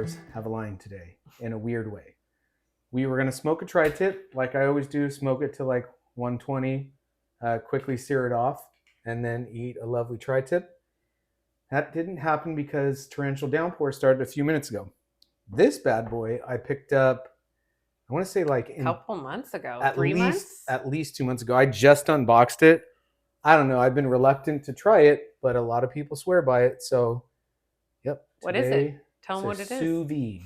stars have aligned today in a weird way. We were going to smoke a tri-tip, like I always do, smoke it to like 120, quickly sear it off, and then eat a lovely tri-tip. That didn't happen because torrential downpour started a few minutes ago. This bad boy I picked up, I want to say like a couple months ago, at 3 months? At least 2 months ago. I just unboxed it. I don't know. I've been reluctant to try it, but a lot of people swear by it. So, yep. What is it? Tell them what it is. Sous Vide.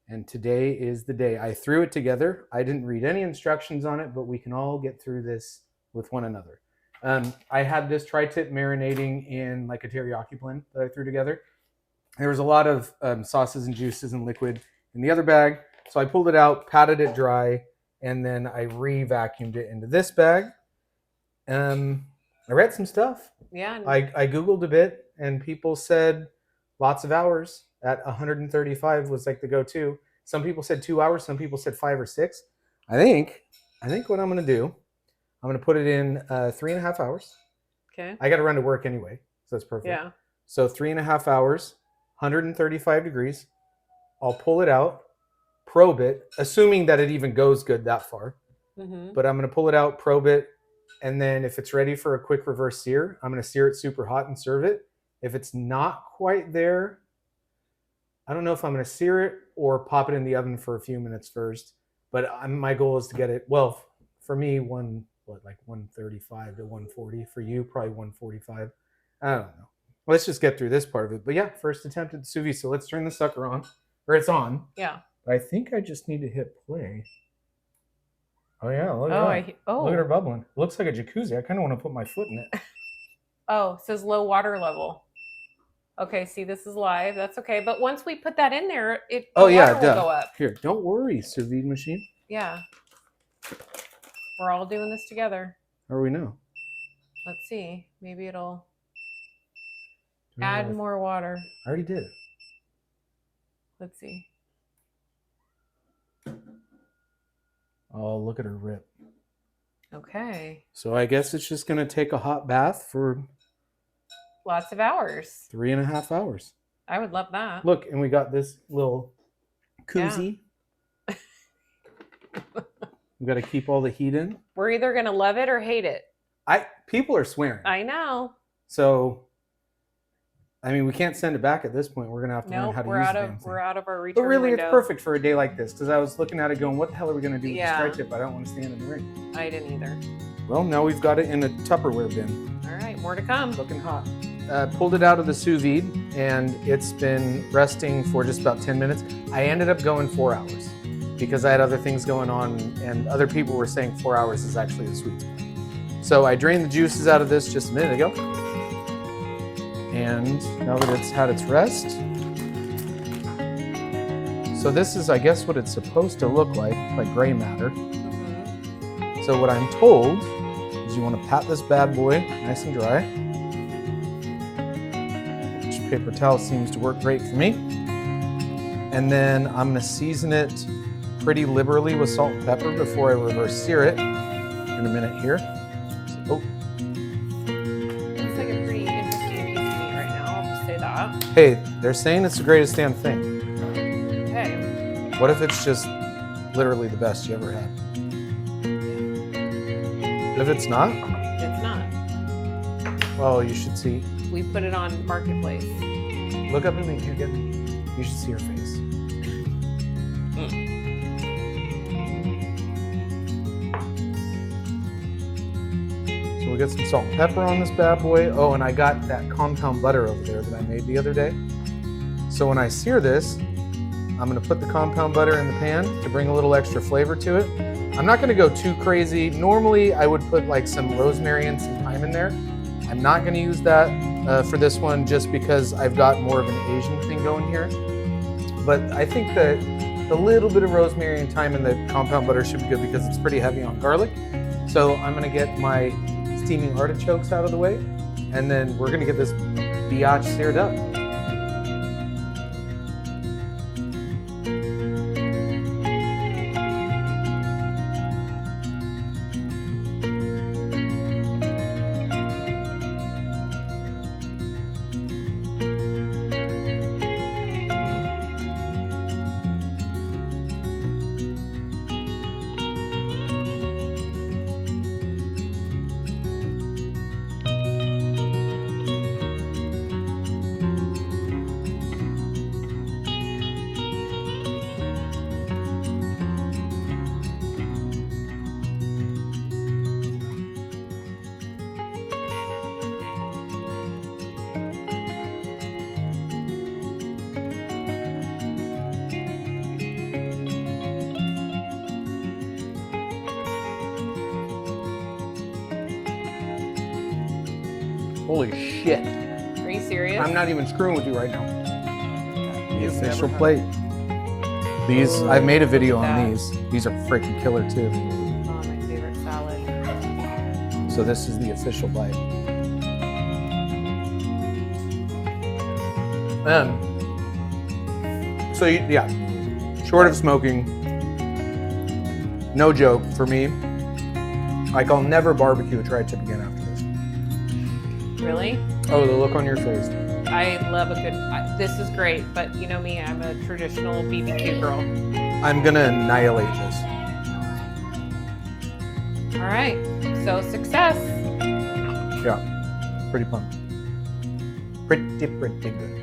And today is the day. I threw it together. I didn't read any instructions on it, but we can all get through this with one another. I had this tri-tip marinating in like a teriyaki blend that I threw together. There was a lot of sauces and juices and liquid in the other bag. So I pulled it out, patted it dry, and then I re-vacuumed it into this bag. I read some stuff. Yeah. I Googled a bit, and people said lots of hours at 135 was like the go-to. Some people said 2 hours. Some people said 5 or 6. I think what I'm going to do, I'm going to put it in 3.5 hours. Okay. I got to run to work anyway, so that's perfect. Yeah. So 3.5 hours, 135 degrees. I'll pull it out, probe it, assuming that it even goes good that far. Mm-hmm. But I'm going to pull it out, probe it, and then if it's ready for a quick reverse sear, I'm going to sear it super hot and serve it. If it's not quite there, I don't know if I'm going to sear it or pop it in the oven for a few minutes first. But my goal is to get it, well, for me, 135 to 140. For you, probably 145. I don't know. Let's just get through this part of it. But yeah, first attempt at sous vide. So let's turn the sucker on. Or it's on. Yeah. I think I just need to hit play. Oh yeah, look at that. Look at her bubbling. It looks like a jacuzzi. I kind of want to put my foot in it. Oh, it says low water level. Okay, see, this is live. That's okay. But once we put that in there, the water will go up. Here, don't worry, sous vide machine. Yeah. We're all doing this together. How do we know? Let's see. Maybe it'll add more water. I already did. Let's see. Oh, look at her rip. Okay. So I guess it's just going to take a hot bath for lots of hours. 3.5 hours. I would love that. Look, and we got this little koozie. Yeah. We got to keep all the heat in. We're either going to love it or hate it. People are swearing. I know. So, I mean, we can't send it back at this point. We're going to have to learn how to use it. We're out of our return But really, window. it's perfect for a day like this because I was looking at it going, what the hell are we going to do with this tri-tip? I don't want to stand in the ring. I didn't either. Well, now we've got it in a Tupperware bin. All right, more to come. Looking hot. Pulled it out of the sous vide, and it's been resting for just about 10 minutes. I ended up going 4 hours because I had other things going on, and other people were saying 4 hours is actually the sweet spot. So I drained the juices out of this just a minute ago. And now that it's had its rest. So this is, I guess, what it's supposed to look like gray matter. Mm-hmm. So what I'm told is you want to pat this bad boy nice and dry. Which paper towel seems to work great for me. And then I'm going to season it pretty liberally with salt and pepper before I reverse sear it in a minute here. So, looks like a pretty interesting piece of meat right now. I'll just say that. Hey, they're saying it's the greatest damn thing. Okay. What if it's just literally the best you ever had? If it's not? It's not. Well, you should see. We put it on Marketplace. Look up at me again. You should see her face. So we got some salt and pepper on this bad boy. Oh, and I got that compound butter over there that I made the other day. So when I sear this, I'm going to put the compound butter in the pan to bring a little extra flavor to it. I'm not going to go too crazy. Normally, I would put like some rosemary and some thyme in there. I'm not going to use that for this one just because I've got more of an Asian thing going here. But I think that the little bit of rosemary and thyme in the compound butter should be good because it's pretty heavy on garlic. So I'm going to get my steaming artichokes out of the way, and then we're going to get this biatch seared up. Holy shit. Are you serious? I'm not even screwing with you right now. The You've official never had plate. These, I've made a video on That. these. These are freaking killer too. Oh, my favorite salad. So this is the official bite. So yeah, short of smoking, no joke for me. Like I'll never barbecue a tri-tip again after this. Really? Oh, the look on your face. I love a good. This is great, but you know me, I'm a traditional BBQ girl. I'm gonna annihilate this. All right, so success. Yeah, pretty pumped. Pretty good.